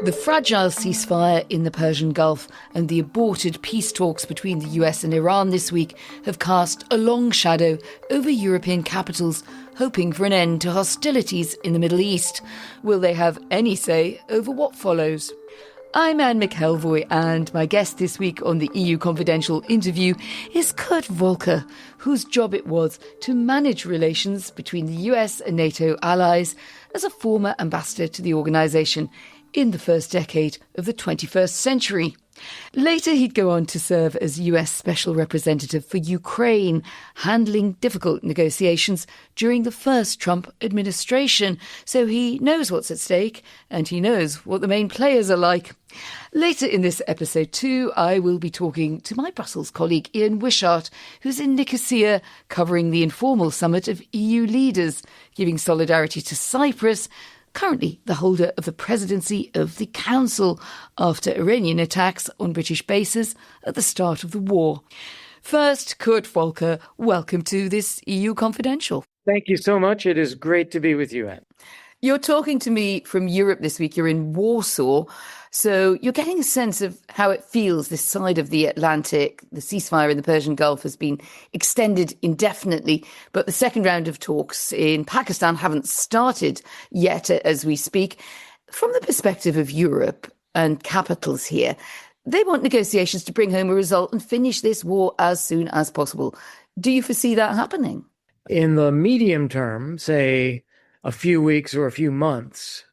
The fragile ceasefire in the Persian Gulf and the aborted peace talks between the US and Iran this week have cast a long shadow over European capitals, hoping for an end to hostilities in the Middle East. Will they have any say over what follows? I'm Anne McElvoy, and my guest this week on the EU Confidential interview is Kurt Volker, whose job it was to manage relations between the US and NATO allies as a former ambassador to the organisation in the first decade of the 21st century. Later, he'd go on to serve as US Special Representative for Ukraine, handling difficult negotiations during the first Trump administration. So he knows what's at stake, and he knows what the main players are like. Later in this episode too, I will be talking to my Brussels colleague Ian Wishart, who's in Nicosia covering the informal summit of EU leaders, giving solidarity to Cyprus, currently the holder of the presidency of the Council, after Iranian attacks on British bases at the start of the war. First, Kurt Volker, welcome to this EU Confidential. Thank you so much. It is great to be with you, Anne. You're talking to me from Europe this week. You're in Warsaw. So you're getting a sense of how it feels this side of the Atlantic. The ceasefire in the Persian Gulf has been extended indefinitely, but the second round of talks in Pakistan haven't started yet as we speak. From the perspective of Europe and capitals here, they want negotiations to bring home a result and finish this war as soon as possible. Do you foresee that happening? In the medium term, say a few weeks or a few months,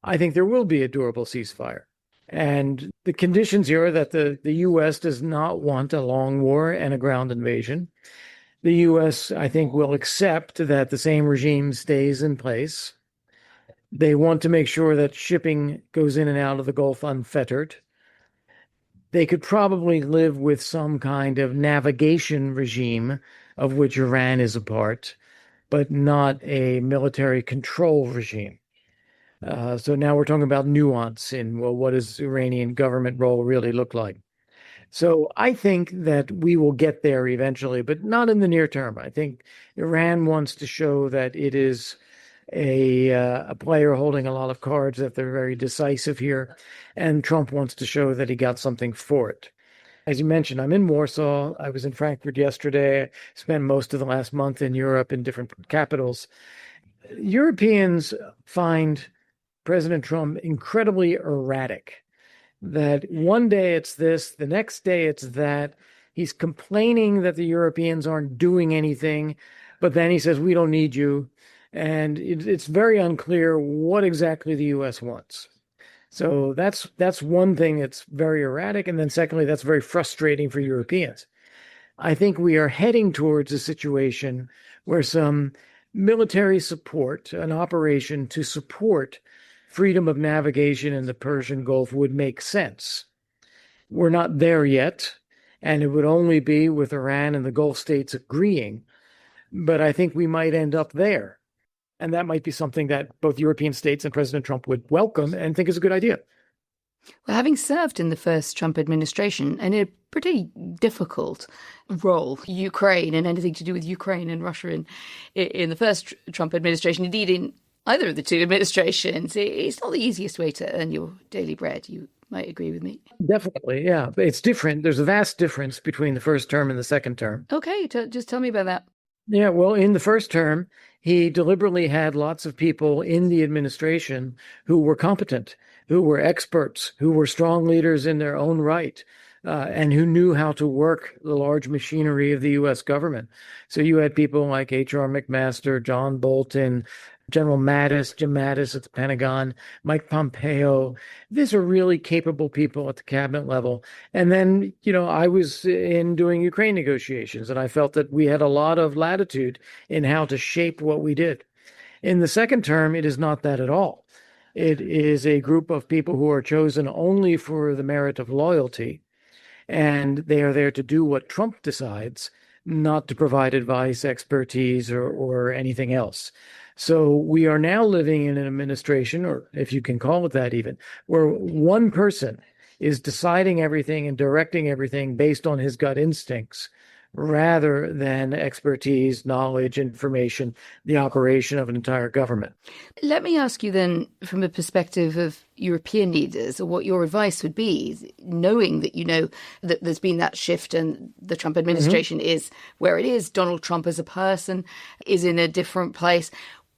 I think there will be a durable ceasefire. And the conditions here are that the U.S. does not want a long war and a ground invasion. The U.S., I think, will accept that the same regime stays in place. They want to make sure that shipping goes in and out of the Gulf unfettered. They could probably live with some kind of navigation regime, of which Iran is a part, but not a military control regime. So now we're talking about nuance in, well, what does Iranian government role really look like? So I think that we will get there eventually, but not in the near term. I think Iran wants to show that it is a player holding a lot of cards, that they're very decisive here, and Trump wants to show that he got something for it. As you mentioned, I'm in Warsaw. I was in Frankfurt yesterday. I spent most of the last month in Europe in different capitals. Europeans find President Trump incredibly erratic, that one day it's this, the next day it's that. He's complaining that the Europeans aren't doing anything, but then he says, we don't need you. And it's very unclear what exactly the U.S. wants. So that's one thing that's very erratic. And then secondly, that's very frustrating for Europeans. I think we are heading towards a situation where some military support, an operation to support freedom of navigation in the Persian Gulf would make sense. We're not there yet, and it would only be with Iran and the Gulf states agreeing. But I think we might end up there. And that might be something that both European states and President Trump would welcome and think is a good idea. Well, having served in the first Trump administration in a pretty difficult role, Ukraine and anything to do with Ukraine and Russia in the first Trump administration, indeed in either of the two administrations, it's not the easiest way to earn your daily bread. You might agree with me. Definitely, yeah. It's different. There's a vast difference between the first term and the second term. Okay, just tell me about that. Yeah, well, in the first term, he deliberately had lots of people in the administration who were competent, who were experts, who were strong leaders in their own right, and who knew how to work the large machinery of the U.S. government. So you had people like H.R. McMaster, John Bolton, General Mattis, Jim Mattis at the Pentagon, Mike Pompeo. These are really capable people at the cabinet level. And then, I was in doing Ukraine negotiations, and I felt that we had a lot of latitude in how to shape what we did. In the second term, it is not that at all. It is a group of people who are chosen only for the merit of loyalty, and they are there to do what Trump decides, not to provide advice, expertise, or anything else. So we are now living in an administration, or if you can call it that even, where one person is deciding everything and directing everything based on his gut instincts, rather than expertise, knowledge, information, the operation of an entire government. Let me ask you then, from a perspective of European leaders, or what your advice would be, knowing that you know that there's been that shift and the Trump administration is where it is, Donald Trump as a person is in a different place.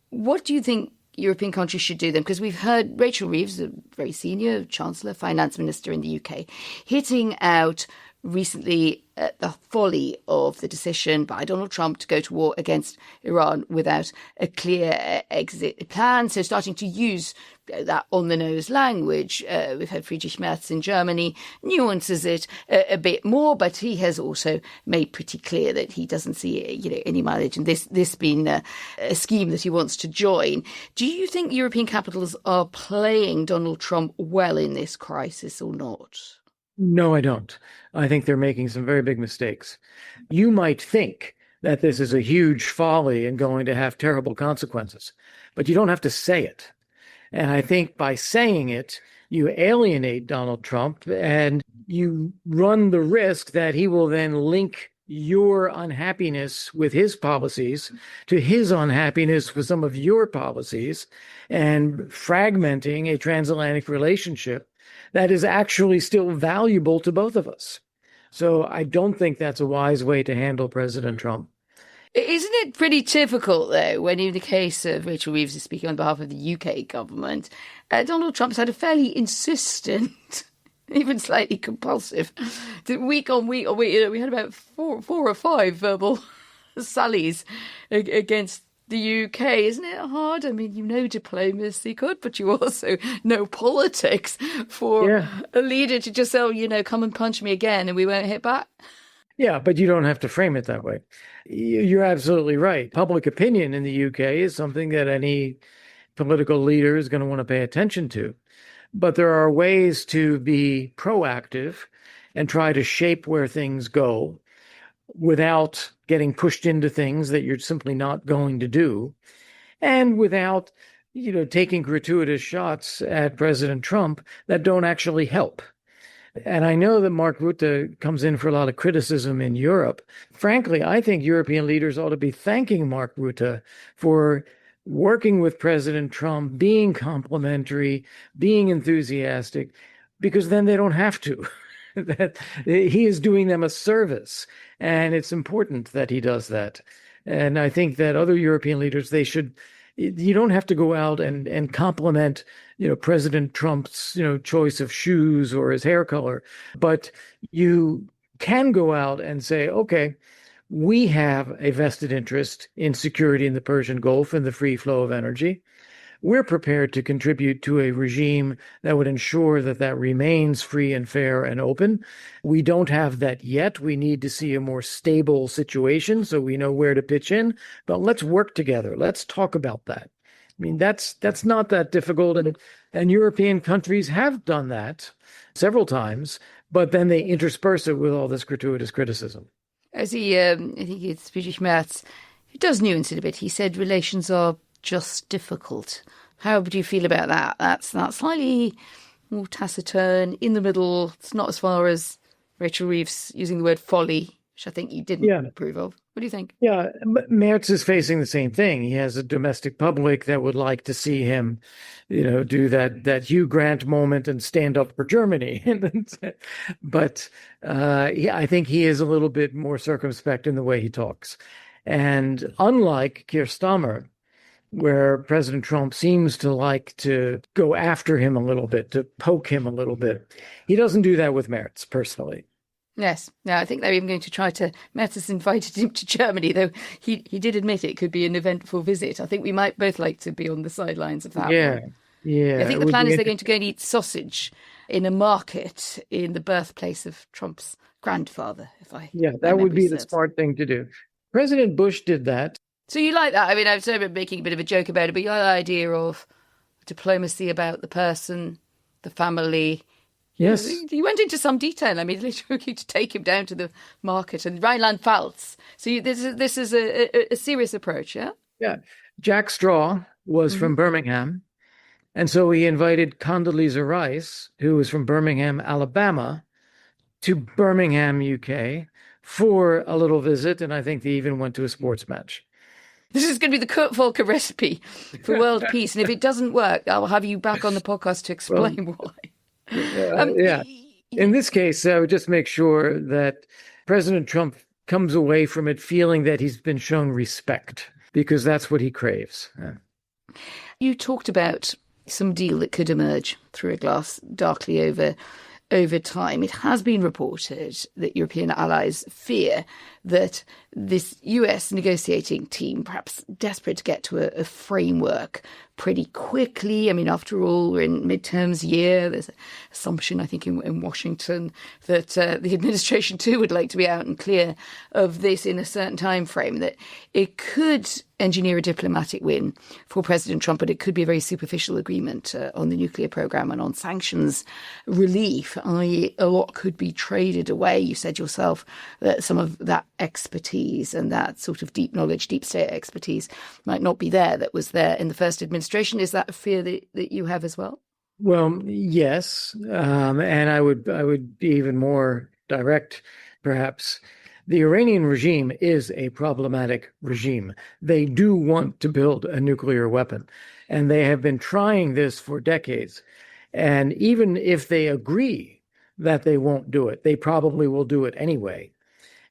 What do you think European countries should do then? Because we've heard Rachel Reeves, a very senior Chancellor, Finance Minister in the UK, hitting out recently at the folly of the decision by Donald Trump to go to war against Iran without a clear exit plan. So starting to use that on-the-nose language. We've had Friedrich Merz in Germany nuances it a bit more, but he has also made pretty clear that he doesn't see any mileage in this being a scheme that he wants to join. Do you think European capitals are playing Donald Trump well in this crisis or not? No, I don't. I think they're making some very big mistakes. You might think that this is a huge folly and going to have terrible consequences, but you don't have to say it. And I think by saying it, you alienate Donald Trump and you run the risk that he will then link your unhappiness with his policies to his unhappiness with some of your policies, and fragmenting a transatlantic relationship that is actually still valuable to both of us. So I don't think that's a wise way to handle President Trump. Isn't it pretty typical, though, when in the case of Rachel Reeves is speaking on behalf of the UK government, Donald Trump's had a fairly insistent, even slightly compulsive, week on week, we had about four or five verbal sallies against the UK. Isn't it hard? I mean, diplomacy good, but you also know politics for a leader to just say, come and punch me again and we won't hit back. Yeah, but you don't have to frame it that way. You're absolutely right. Public opinion in the UK is something that any political leader is going to want to pay attention to. But there are ways to be proactive and try to shape where things go without getting pushed into things that you're simply not going to do, and without, taking gratuitous shots at President Trump that don't actually help. And I know that Mark Rutte comes in for a lot of criticism in Europe. Frankly, I think European leaders ought to be thanking Mark Rutte for working with President Trump, being complimentary, being enthusiastic, because then they don't have to. That he is doing them a service, and it's important that he does that. And I think that other European leaders, you don't have to go out and compliment, President Trump's, choice of shoes or his hair color, but you can go out and say, okay, we have a vested interest in security in the Persian Gulf and the free flow of energy. We're prepared to contribute to a regime that would ensure that remains free and fair and open. We don't have that yet. We need to see a more stable situation so we know where to pitch in. But let's work together. Let's talk about that. I mean, that's not that difficult. And European countries have done that several times, but then they intersperse it with all this gratuitous criticism. As I think it's Friedrich Merz, who does nuance it a bit. He said relations are just difficult. How would you feel about that? That's slightly more taciturn, in the middle. It's not as far as Rachel Reeves using the word folly, which I think you didn't approve of. What do you think? Yeah, Merz is facing the same thing. He has a domestic public that would like to see him, do that Hugh Grant moment and stand up for Germany. But I think he is a little bit more circumspect in the way he talks. And unlike Keir Starmer, where President Trump seems to like to go after him a little bit, to poke him a little bit, he doesn't do that with Merz, personally. Yes. Now, I think they're even going to try to... Merz has invited him to Germany, though he did admit it could be an eventful visit. I think we might both like to be on the sidelines of that one. Yeah. I think the plan is they're going to go and eat sausage in a market in the birthplace of Trump's grandfather, that would be the smart thing to do. President Bush did that. So you like that? I mean, I've sort of been making a bit of a joke about it, but you like the idea of diplomacy about the person, the family. Yes. You went into some detail. I mean, literally to take him down to the market and Rhineland-Pfalz. So this is a serious approach, yeah? Yeah. Jack Straw was from Birmingham, and so he invited Condoleezza Rice, who was from Birmingham, Alabama, to Birmingham, UK, for a little visit, and I think they even went to a sports match. This is going to be the Kurt Volker recipe for world peace. And if it doesn't work, I'll have you back on the podcast to explain why. Yeah. In this case, I would just make sure that President Trump comes away from it feeling that he's been shown respect, because that's what he craves. You talked about some deal that could emerge through a glass darkly over time. It has been reported that European allies fear that this US negotiating team, perhaps desperate to get to a framework pretty quickly. I mean, after all, we're in midterms year. There's an assumption, I think, in Washington that the administration too would like to be out and clear of this in a certain time frame, that it could engineer a diplomatic win for President Trump, but it could be a very superficial agreement on the nuclear program and on sanctions relief, i.e. a lot could be traded away. You said yourself that some of that expertise and that sort of deep knowledge, deep state expertise might not be there that was there in the first administration. Is that a fear that you have as well? Well, yes. And I would be even more direct, perhaps. The Iranian regime is a problematic regime. They do want to build a nuclear weapon, and they have been trying this for decades. And even if they agree that they won't do it, they probably will do it anyway.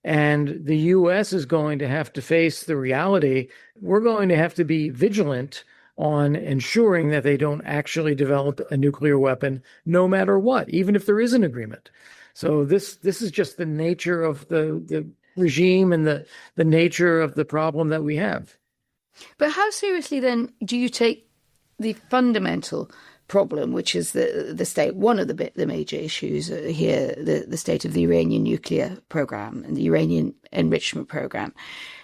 And the U.S. is going to have to face the reality. We're going to have to be vigilant on ensuring that they don't actually develop a nuclear weapon, no matter what, even if there is an agreement. So this is just the nature of the regime and the nature of the problem that we have. But how seriously then do you take the fundamental problem, which is the state, one of the major issues here, the state of the Iranian nuclear program and the Iranian enrichment program?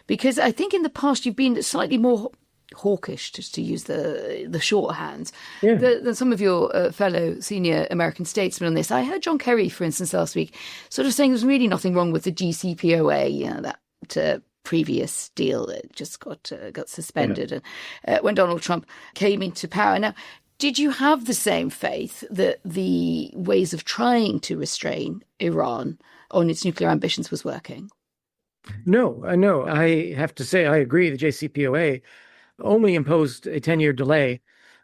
Because I think in the past you've been slightly more hawkish, just to use the shorthand, than some of your fellow senior American statesmen on this. I heard John Kerry, for instance, last week, sort of saying there's really nothing wrong with the JCPOA, that previous deal that just got suspended and when Donald Trump came into power. Now, did you have the same faith that the ways of trying to restrain Iran on its nuclear ambitions was working? No. I have to say I agree. The JCPOA only imposed a 10-year delay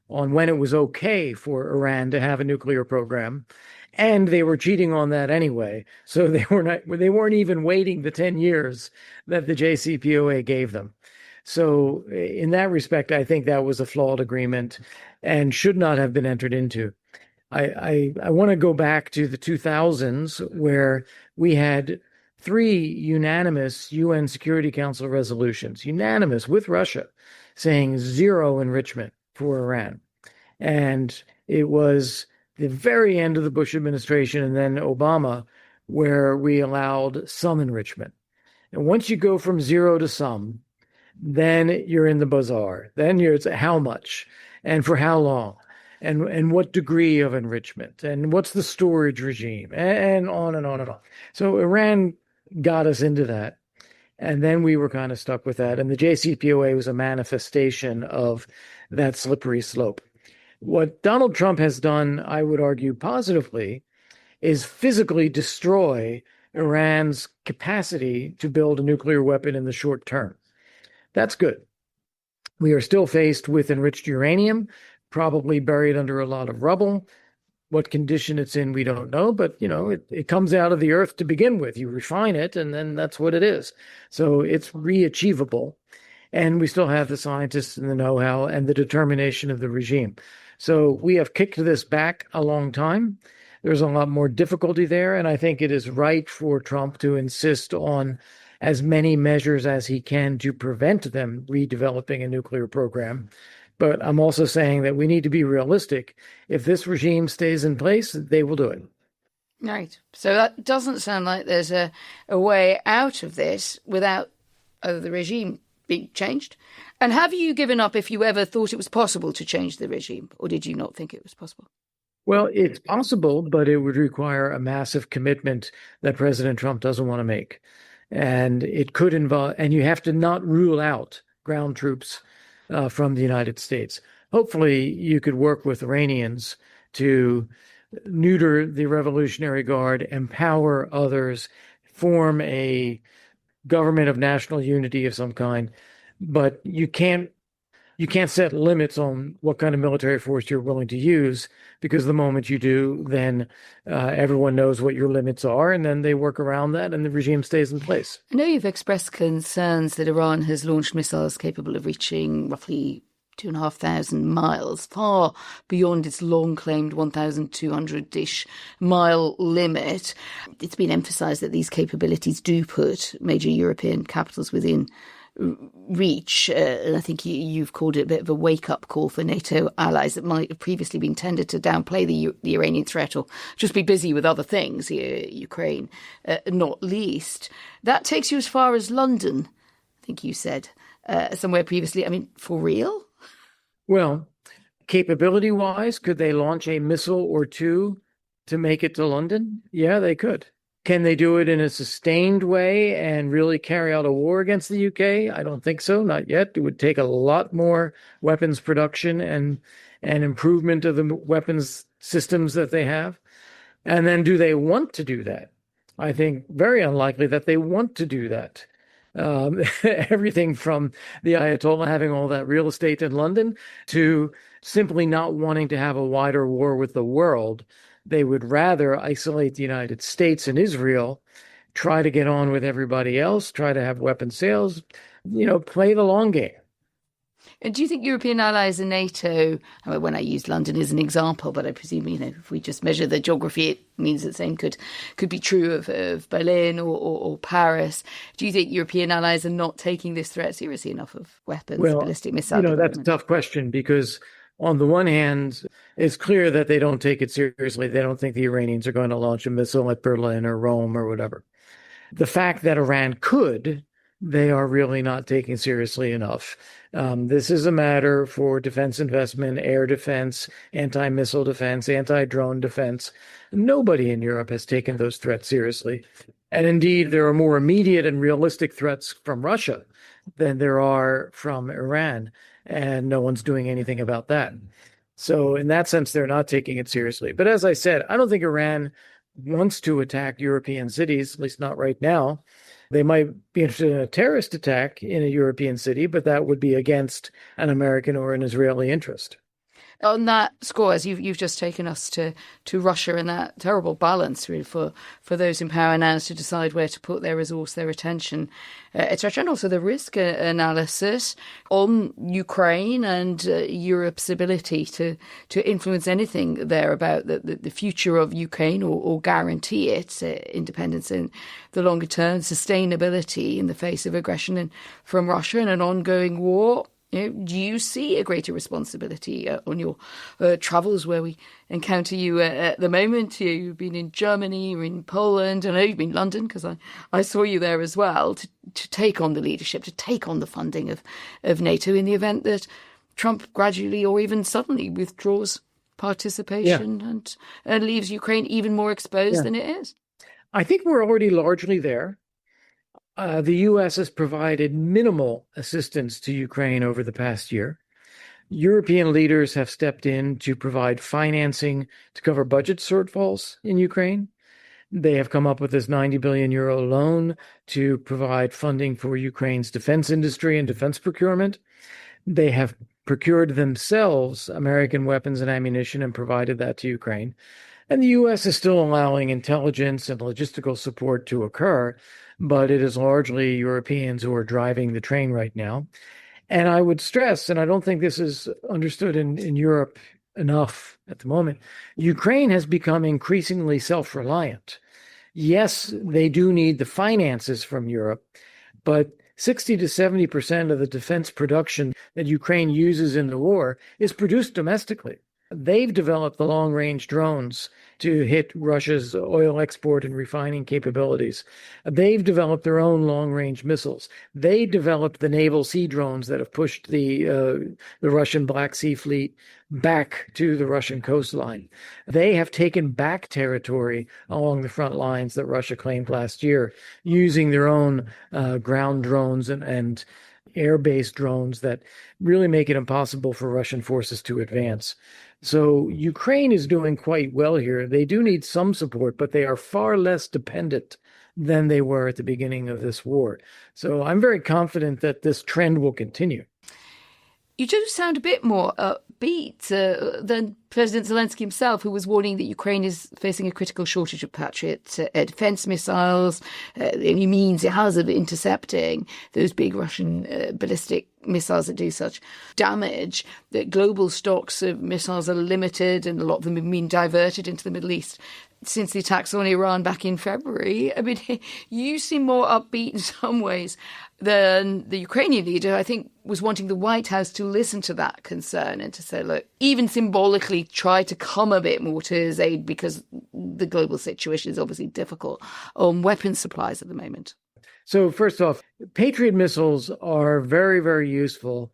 on when it was okay for Iran to have a nuclear program, and they were cheating on that anyway. So they weren't even waiting the 10 years that the JCPOA gave them. So in that respect, I think that was a flawed agreement and should not have been entered into. I want to go back to the 2000s, where we had 3 unanimous UN Security Council resolutions, unanimous with Russia, saying zero enrichment for Iran. And it was the very end of the Bush administration and then Obama where we allowed some enrichment. And once you go from zero to some, then you're in the bazaar. Then it's how much and for how long and what degree of enrichment and what's the storage regime and on and on and on. So Iran got us into that. And then we were kind of stuck with that. And the JCPOA was a manifestation of that slippery slope. What Donald Trump has done, I would argue positively, is physically destroy Iran's capacity to build a nuclear weapon in the short term. That's good. We are still faced with enriched uranium, probably buried under a lot of rubble. What condition it's in, we don't know, but it comes out of the earth to begin with. You refine it, and then that's what it is. So it's re-achievable. And we still have the scientists and the know-how and the determination of the regime. So we have kicked this back a long time. There's a lot more difficulty there, and I think it is right for Trump to insist on as many measures as he can to prevent them redeveloping a nuclear program. But I'm also saying that we need to be realistic. If this regime stays in place, they will do it. Right. So that doesn't sound like there's a way out of this without the regime being changed. And have you given up if you ever thought it was possible to change the regime, or did you not think it was possible? Well, it's possible, but it would require a massive commitment that President Trump doesn't want to make. And it could involve, and you have to not rule out ground troops from the United States. Hopefully, you could work with Iranians to neuter the Revolutionary Guard, empower others, form a government of national unity of some kind, but you can't set limits on what kind of military force you're willing to use, because the moment you do, then everyone knows what your limits are, and then they work around that, and the regime stays in place. I know you've expressed concerns that Iran has launched missiles capable of reaching roughly 2,500 miles, far beyond its long-claimed 1,200-ish mile limit. It's been emphasised that these capabilities do put major European capitals within reach. And I think you've called it a bit of a wake-up call for NATO allies that might have previously been tended to downplay the Iranian threat or just be busy with other things, Ukraine not least. That takes you as far as London, I think you said somewhere previously. I mean, for real? Well, capability-wise, could they launch a missile or two to make it to London? Yeah, they could. Can they do it in a sustained way and really carry out a war against the UK? I don't think so, not yet. It would take a lot more weapons production and improvement of the weapons systems that they have. And then do they want to do that? I think very unlikely that they want to do that. Everything from the Ayatollah having all that real estate in London to simply not wanting to have a wider war with the world. They would rather isolate the United States and Israel, try to get on with everybody else, try to have weapon sales, play the long game. And do you think European allies and NATO, I mean, when I use London as an example, but I presume, if we just measure the geography, it means the same could be true of Berlin or Paris. Do you think European allies are not taking this threat seriously enough of weapons, ballistic missile development? That's a tough question, because on the one hand, it's clear that they don't take it seriously. They don't think the Iranians are going to launch a missile at Berlin or Rome or whatever. The fact that Iran could, they are really not taking seriously enough. This is a matter for defense investment, air defense, anti-missile defense, anti-drone defense. Nobody in Europe has taken those threats seriously. And indeed, there are more immediate and realistic threats from Russia than there are from Iran. And no one's doing anything about that. So in that sense, they're not taking it seriously. But as I said, I don't think Iran wants to attack European cities, at least not right now. They might be interested in a terrorist attack in a European city, but that would be against an American or an Israeli interest. On that score, as you've just taken us to Russia and that terrible balance really for those in power now to decide where to put their resource, their attention, etc., and also the risk analysis on Ukraine and Europe's ability to influence anything there about the future of Ukraine or guarantee its independence in the longer term, sustainability in the face of aggression from Russia and an ongoing war. Do you see a greater responsibility on your travels where we encounter you at the moment? You've been in Germany, you're in Poland, I know you've been in London because I saw you there as well, to take on the leadership, to take on the funding of NATO in the event that Trump gradually or even suddenly withdraws participation and leaves Ukraine even more exposed than it is. I think we're already largely there. The U.S. has provided minimal assistance to Ukraine over the past year. European leaders have stepped in to provide financing to cover budget shortfalls in Ukraine. They have come up with this 90 billion euro loan to provide funding for Ukraine's defense industry and defense procurement. They have procured themselves American weapons and ammunition and provided that to Ukraine. And the U.S. is still allowing intelligence and logistical support to occur, but it is largely Europeans who are driving the train right now. And I would stress, and I don't think this is understood in Europe enough at the moment, Ukraine has become increasingly self-reliant. Yes, they do need the finances from Europe, but 60 to 70% of the defense production that Ukraine uses in the war is produced domestically. They've developed the long-range drones to hit Russia's oil export and refining capabilities. They've developed their own long-range missiles. They developed the naval sea drones that have pushed the Russian Black Sea Fleet back to the Russian coastline. They have taken back territory along the front lines that Russia claimed last year, using their own ground drones and air-based drones that really make it impossible for Russian forces to advance. So Ukraine is doing quite well here. They do need some support, but they are far less dependent than they were at the beginning of this war. So I'm very confident that this trend will continue. You do sound a bit more upbeat than President Zelensky himself, who was warning that Ukraine is facing a critical shortage of Patriot defense missiles. The only means it has of intercepting those big Russian ballistic missiles that do such damage, that global stocks of missiles are limited and a lot of them have been diverted into the Middle East since the attacks on Iran back in February. I mean, you seem more upbeat in some ways than the Ukrainian leader, I think, was wanting the White House to listen to that concern and to say, look, even symbolically try to come a bit more to his aid, because the global situation is obviously difficult on weapons supplies at the moment. So first off, Patriot missiles are very, very useful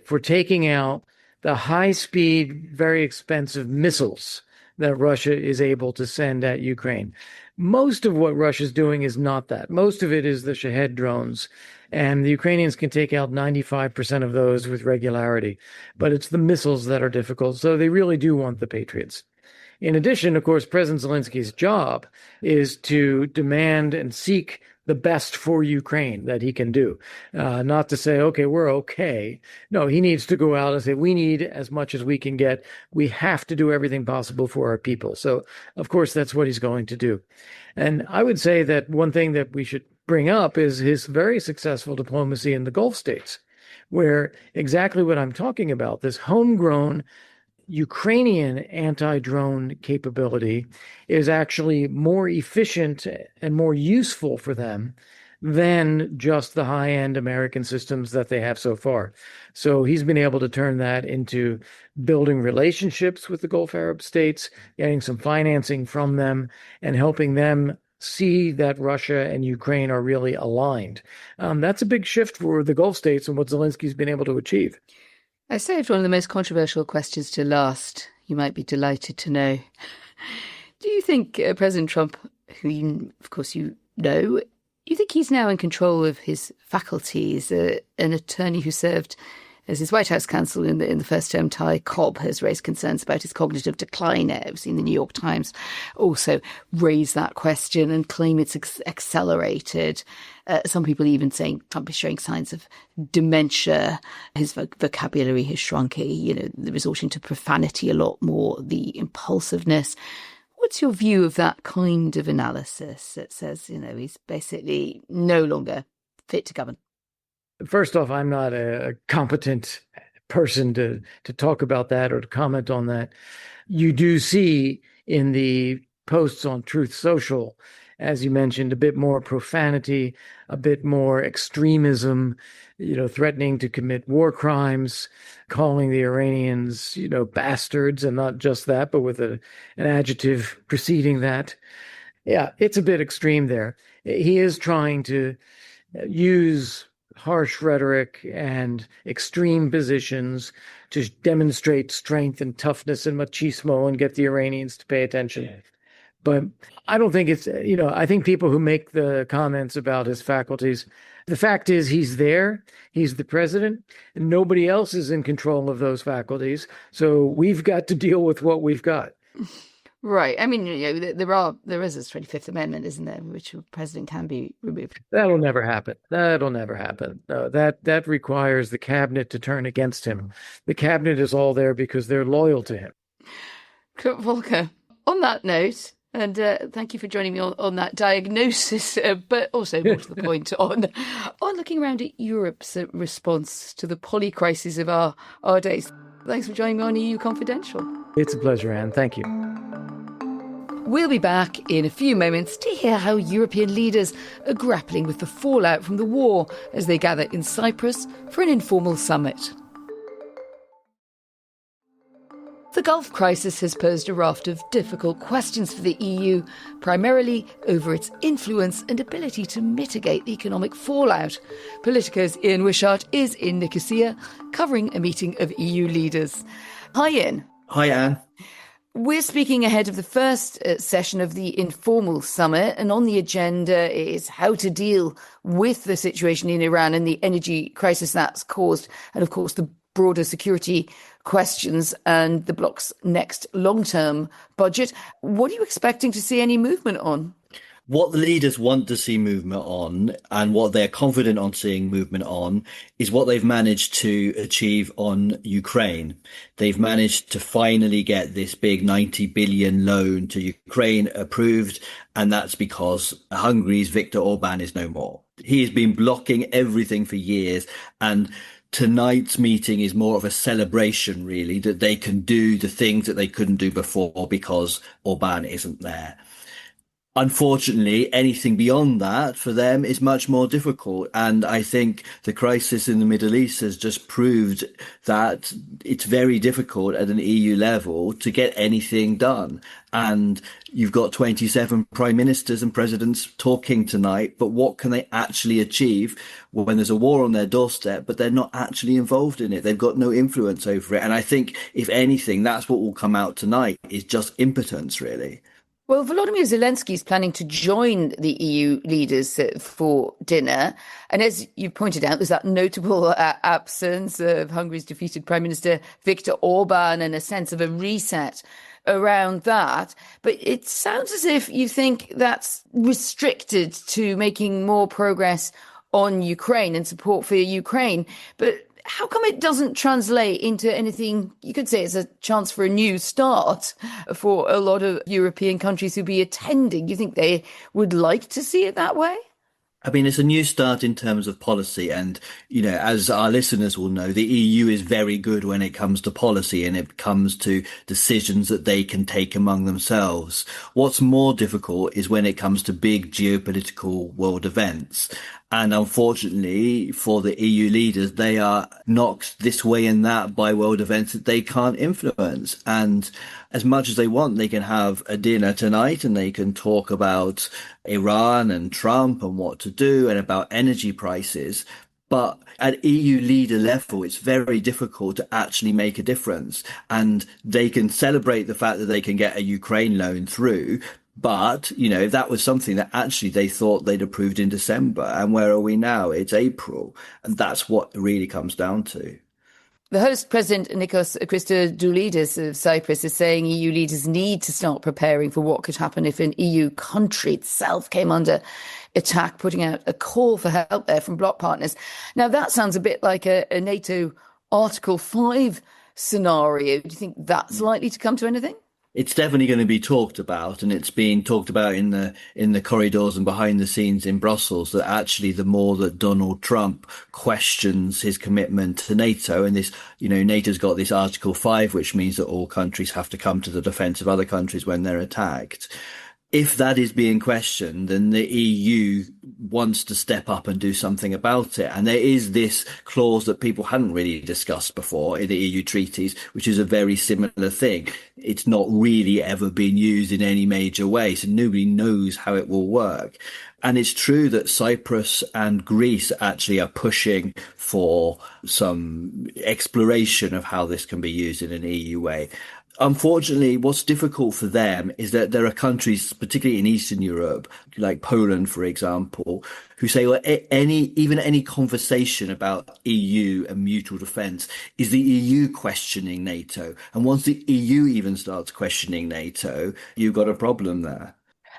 for taking out the high-speed, very expensive missiles that Russia is able to send at Ukraine. Most of what Russia's doing is not that. Most of it is the Shahed drones, and the Ukrainians can take out 95% of those with regularity. But it's the missiles that are difficult, so they really do want the Patriots. In addition, of course, President Zelensky's job is to demand and seek the best for Ukraine that he can do. Not to say, okay, we're okay. No, he needs to go out and say, we need as much as we can get. We have to do everything possible for our people. So, of course, that's what he's going to do. And I would say that one thing that we should bring up is his very successful diplomacy in the Gulf states, where exactly what I'm talking about, this homegrown Ukrainian anti-drone capability is actually more efficient and more useful for them than just the high-end American systems that they have so far. So he's been able to turn that into building relationships with the Gulf Arab states, getting some financing from them, and helping them see that Russia and Ukraine are really aligned. That's a big shift for the Gulf states and what Zelensky's been able to achieve. I saved one of the most controversial questions to last. You might be delighted to know. Do you think President Trump, who of course you know, you think he's now in control of his faculties? An attorney who served as his White House counsel in the first term, Ty Cobb, has raised concerns about his cognitive decline. I've seen the New York Times also raise that question and claim it's accelerated. Some people even saying Trump is showing signs of dementia. His vocabulary has shrunk, resorting to profanity a lot more, the impulsiveness. What's your view of that kind of analysis that says, he's basically no longer fit to govern? First off, I'm not a competent person to talk about that or to comment on that. You do see in the posts on Truth Social, as you mentioned, a bit more profanity, a bit more extremism, threatening to commit war crimes, calling the Iranians, bastards, and not just that, but with an adjective preceding that. Yeah, it's a bit extreme there. He is trying to use harsh rhetoric and extreme positions to demonstrate strength and toughness and machismo and get the Iranians to pay attention. Yeah. But I don't think it's, I think people who make the comments about his faculties, the fact is he's there, he's the president, and nobody else is in control of those faculties. So we've got to deal with what we've got. Right. I mean, there is this 25th Amendment, isn't there, which a president can be removed. That'll never happen. No, that requires the cabinet to turn against him. The cabinet is all there because they're loyal to him. Kurt Volker, on that note, and thank you for joining me on that diagnosis, but also more to the point on looking around at Europe's response to the poly crisis of our days. Thanks for joining me on EU Confidential. It's a pleasure, Anne. Thank you. We'll be back in a few moments to hear how European leaders are grappling with the fallout from the war as they gather in Cyprus for an informal summit. The Gulf crisis has posed a raft of difficult questions for the EU, primarily over its influence and ability to mitigate the economic fallout. Politico's Ian Wishart is in Nicosia, covering a meeting of EU leaders. Hi, Ian. Hi, Anne. We're speaking ahead of the first session of the informal summit, and on the agenda is how to deal with the situation in Iran and the energy crisis that's caused, and of course the broader security questions and the bloc's next long-term budget. What are you expecting to see any movement on? What the leaders want to see movement on and what they're confident on seeing movement on is what they've managed to achieve on Ukraine. They've managed to finally get this big 90 billion loan to Ukraine approved. And that's because Hungary's Viktor Orban is no more. He has been blocking everything for years. And tonight's meeting is more of a celebration, really, that they can do the things that they couldn't do before because Orban isn't there. Unfortunately, anything beyond that for them is much more difficult. And I think the crisis in the Middle East has just proved that it's very difficult at an EU level to get anything done. And you've got 27 prime ministers and presidents talking tonight, but what can they actually achieve when there's a war on their doorstep, but they're not actually involved in it? They've got no influence over it. And I think, if anything, that's what will come out tonight, is just impotence, really. Well, Volodymyr Zelensky is planning to join the EU leaders for dinner. And as you pointed out, there's that notable absence of Hungary's defeated Prime Minister Viktor Orban and a sense of a reset around that. But it sounds as if you think that's restricted to making more progress on Ukraine and support for Ukraine. But how come it doesn't translate into anything? You could say it's a chance for a new start for a lot of European countries who'd be attending. Do you think they would like to see it that way? I mean, it's a new start in terms of policy. And, as our listeners will know, the EU is very good when it comes to policy and it comes to decisions that they can take among themselves. What's more difficult is when it comes to big geopolitical world events. And unfortunately for the EU leaders, they are knocked this way and that by world events that they can't influence. And as much as they want, they can have a dinner tonight and they can talk about Iran and Trump and what to do and about energy prices. But at EU leader level, it's very difficult to actually make a difference. And they can celebrate the fact that they can get a Ukraine loan through. But, if that was something that actually they thought they'd approved in December, and where are we now? It's April. And that's what it really comes down to. The host, President Nikos Christodoulidis of Cyprus, is saying EU leaders need to start preparing for what could happen if an EU country itself came under attack, putting out a call for help there from bloc partners. Now, that sounds a bit like a NATO Article 5 scenario. Do you think that's likely to come to anything? It's definitely going to be talked about, and it's being talked about in the corridors and behind the scenes in Brussels, that actually the more that Donald Trump questions his commitment to NATO, and this, NATO's got this Article 5, which means that all countries have to come to the defense of other countries when they're attacked. If that is being questioned, then the EU wants to step up and do something about it. And there is this clause that people hadn't really discussed before in the EU treaties, which is a very similar thing. It's not really ever been used in any major way, so nobody knows how it will work. And it's true that Cyprus and Greece actually are pushing for some exploration of how this can be used in an EU way. Unfortunately, what's difficult for them is that there are countries, particularly in Eastern Europe, like Poland, for example, who say, well, any conversation about EU and mutual defence is the EU questioning NATO. And once the EU even starts questioning NATO, you've got a problem there.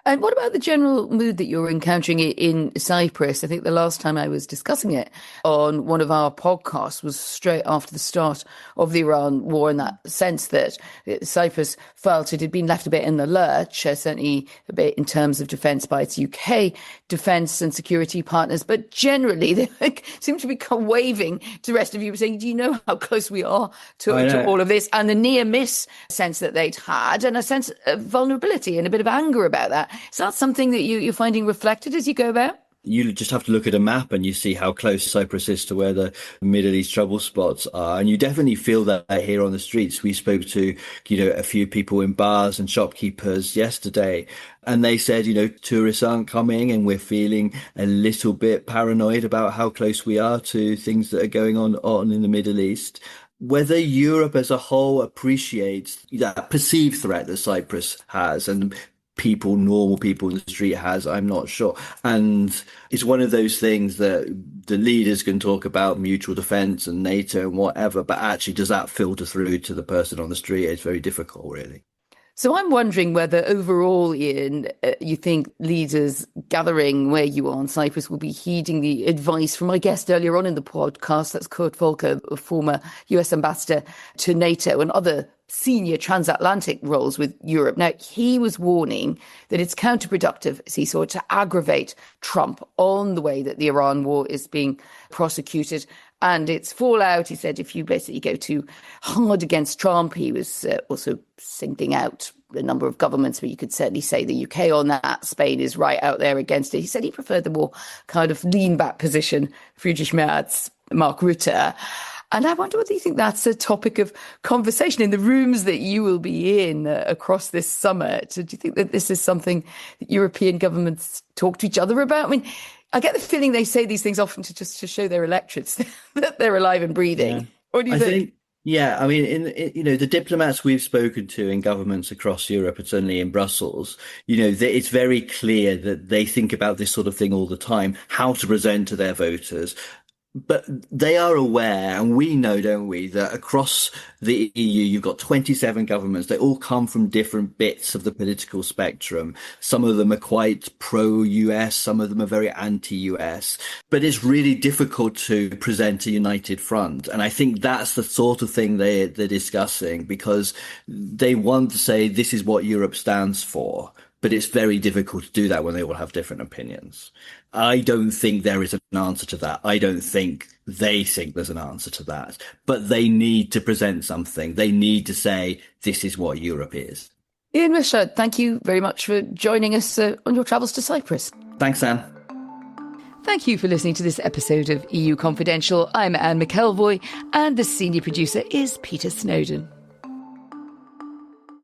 And what about the general mood that you're encountering in Cyprus? I think the last time I was discussing it on one of our podcasts was straight after the start of the Iran war, in that sense that Cyprus felt it had been left a bit in the lurch, certainly a bit in terms of defence by its UK defence and security partners. But generally, they seem to be waving to the rest of you, saying, do you know how close we are to all of this? And the near miss sense that they'd had, and a sense of vulnerability and a bit of anger about that. Is that something that you're finding reflected as you go about? You just have to look at a map and you see how close Cyprus is to where the Middle East trouble spots are. And you definitely feel that here on the streets. We spoke to, a few people in bars and shopkeepers yesterday, and they said, tourists aren't coming and we're feeling a little bit paranoid about how close we are to things that are going on in the Middle East. Whether Europe as a whole appreciates that perceived threat that Cyprus has and normal people in the street has, I'm not sure. And it's one of those things that the leaders can talk about mutual defence and NATO and whatever, but actually does that filter through to the person on the street? It's very difficult, really. So I'm wondering whether overall, Ian, you think leaders gathering where you are in Cyprus will be heeding the advice from my guest earlier on in the podcast, that's Kurt Volker, a former US ambassador to NATO and other senior transatlantic roles with Europe. Now, he was warning that it's counterproductive, as he saw, to aggravate Trump on the way that the Iran war is being prosecuted and its fallout. He said if you basically go too hard against Trump, he was also singling out a number of governments, but you could certainly say the UK on that. Spain is right out there against it. He said he preferred the more kind of lean back position, Friedrich Merz, Mark Rutte. And I wonder whether you think that's a topic of conversation in the rooms that you will be in across this summit. Do you think that this is something that European governments talk to each other about? I mean, I get the feeling they say these things often to show their electorates that they're alive and breathing. Yeah. What do you think? Yeah, I mean, the diplomats we've spoken to in governments across Europe, and certainly in Brussels, it's very clear that they think about this sort of thing all the time, how to present to their voters. But they are aware, and we know, don't we, that across the EU, you've got 27 governments. They all come from different bits of the political spectrum. Some of them are quite pro-US, some of them are very anti-US. But it's really difficult to present a united front. And I think that's the sort of thing they're discussing, because they want to say this is what Europe stands for. But it's very difficult to do that when they all have different opinions. I don't think there is an answer to that. I don't think they think there's an answer to that. But they need to present something. They need to say, this is what Europe is. Ian Wishart, thank you very much for joining us on your travels to Cyprus. Thanks, Anne. Thank you for listening to this episode of EU Confidential. I'm Anne McElvoy, and the senior producer is Peter Snowden.